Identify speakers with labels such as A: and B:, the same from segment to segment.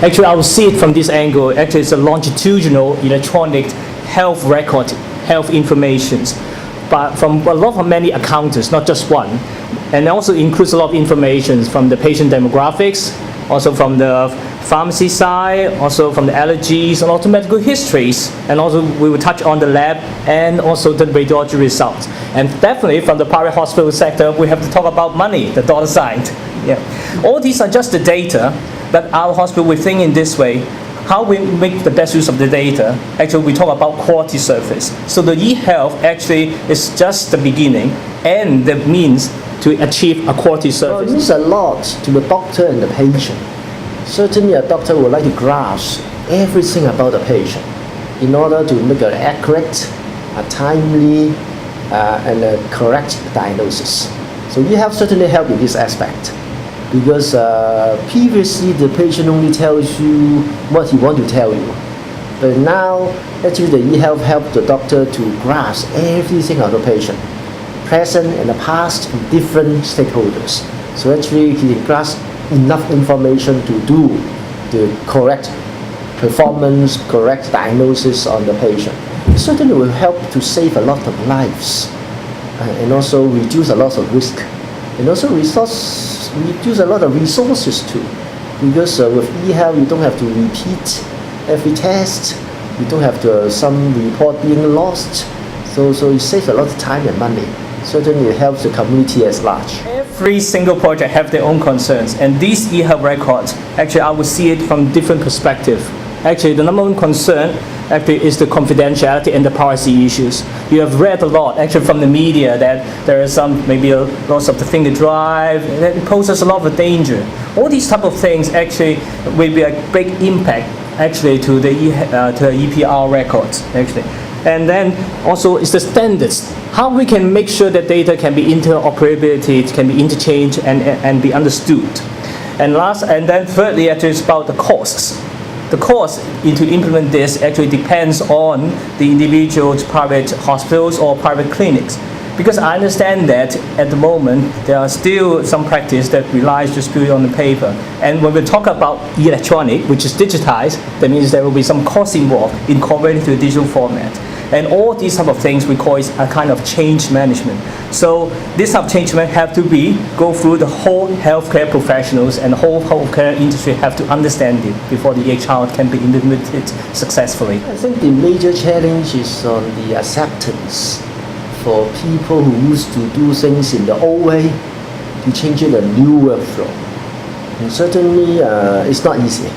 A: Actually, I will see it from this angle. Actually, it's a longitudinal electronic health record, health informations, but from a lot of many accountants, not just one, and also includes a lot of information from the patient demographics, also from the pharmacy side, also from the allergies and also medical histories, and also we will touch on the lab and also the radiology results. And definitely from the private hospital sector, we have to talk about money, the dollar side. Yeah. All these are just the data, but our hospital, we think in this way, how we make the best use of the data. Actually, we talk about quality service. So the eHealth actually is just the beginning and the means to achieve a quality service.
B: It means a lot to the doctor and the patient. Certainly a doctor would like to grasp everything about the patient in order to make an accurate, a timely, and a correct diagnosis. So eHealth certainly help in this aspect, because previously the patient only tells you what he wants to tell you. But now, actually the eHealth help the doctor to grasp everything of the patient, present and the past, from different stakeholders. So actually he grasps enough information to do the correct performance, correct diagnosis on the patient. It certainly will help to save a lot of lives and also reduce a lot of risk, and also reduce a lot of resources too, because with eHealth you don't have to repeat every test, you don't have to some report being lost, so it saves a lot of time and money. Certainly it helps the community at large.
A: Every single project have their own concerns, and these eHealth records, actually I will see it from different perspective. Actually, the number one concern actually is the confidentiality and the privacy issues. You have read a lot actually from the media that there is some maybe a loss of the finger drive, and it poses a lot of danger. All these type of things actually will be a big impact actually to the EPR records actually. And then also is the standards. How we can make sure that data can be interoperability, it can be interchanged and be understood. And then thirdly, actually it's about the costs. The cost to implement this actually depends on the individual private hospitals or private clinics. Because I understand that at the moment there are still some practice that relies just purely on the paper. And when we talk about electronic, which is digitized, that means there will be some cost involved incorporated to a digital format. And all these type of things we call is a kind of change management. So this type of change management have to go through the whole healthcare professionals, and the whole healthcare industry have to understand it before the eHealth can be implemented successfully.
B: I think the major challenge is on the acceptance for people who used to do things in the old way to change it a new workflow. And certainly it's not easy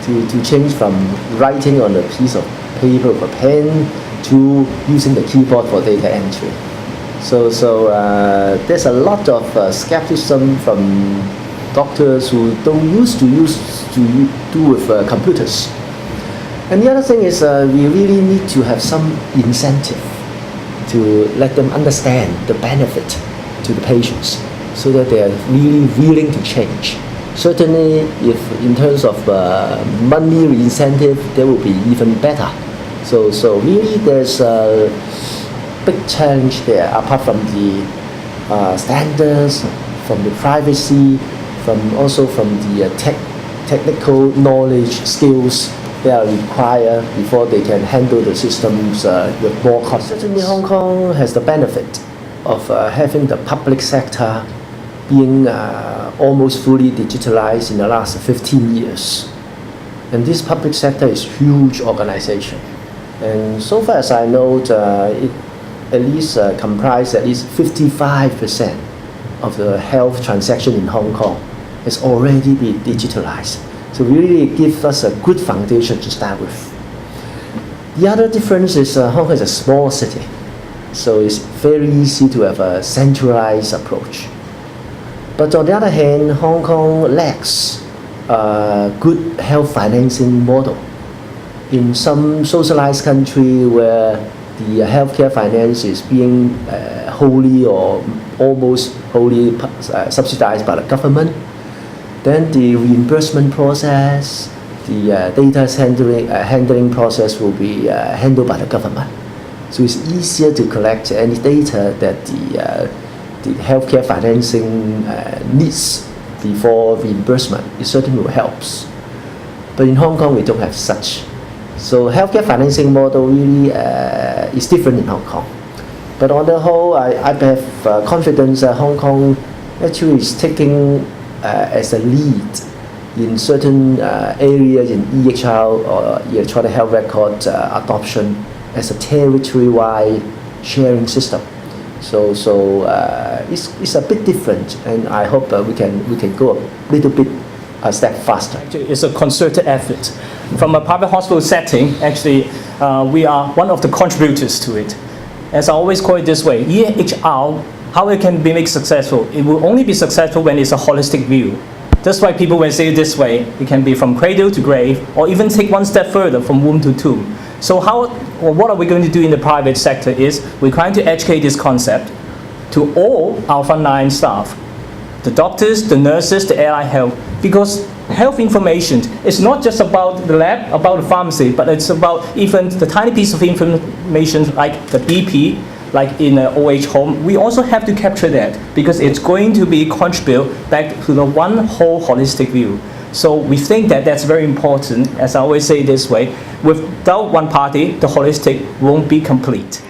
B: to change from writing on a piece of paper with a pen to using the keyboard for data entry. So there's a lot of skepticism from doctors who don't used to do with computers. And the other thing is we really need to have some incentive to let them understand the benefit to the patients, so that they are really willing to change. Certainly, if in terms of money incentive, that will be even better. So really there's a big challenge there, apart from the standards, from the privacy, also from the technical knowledge, skills that are required before they can handle the systems with more confidence. Certainly Hong Kong has the benefit of having the public sector being almost fully digitalized in the last 15 years. And this public sector is a huge organization. And so far as I know, it at least comprises at least 55% of the health transaction in Hong Kong has already been digitalized. So really it gives us a good foundation to start with. The other difference is Hong Kong is a small city, so it's very easy to have a centralized approach. But on the other hand, Hong Kong lacks a good health financing model. In some socialized country where the healthcare finance is being wholly or almost wholly subsidized by the government, then the reimbursement process, the data handling process will be handled by the government. So it's easier to collect any data that the healthcare financing needs before reimbursement. It certainly helps. But in Hong Kong, we don't have such. So healthcare financing model really is different in Hong Kong. But on the whole, I have confidence that Hong Kong actually is taking as a lead in certain areas in eHealth or electronic health record adoption as a territory-wide sharing system. So it's a bit different, and I hope we can go a little bit a step faster.
A: Actually, it's a concerted effort. From a private hospital setting, actually, we are one of the contributors to it. As I always call it this way, eHealth, how it can be made successful, it will only be successful when it's a holistic view. That's why people will say it this way, it can be from cradle to grave, or even take one step further from womb to tomb. So what are we going to do in the private sector is, we're trying to educate this concept to all our frontline staff, the doctors, the nurses, the allied health, because health information is not just about the lab, about the pharmacy, but it's about even the tiny piece of information like the BP, like in an OH home. We also have to capture that because it's going to be contribute back to the one whole holistic view. So we think that that's very important. As I always say this way, without one party, the holistic won't be complete.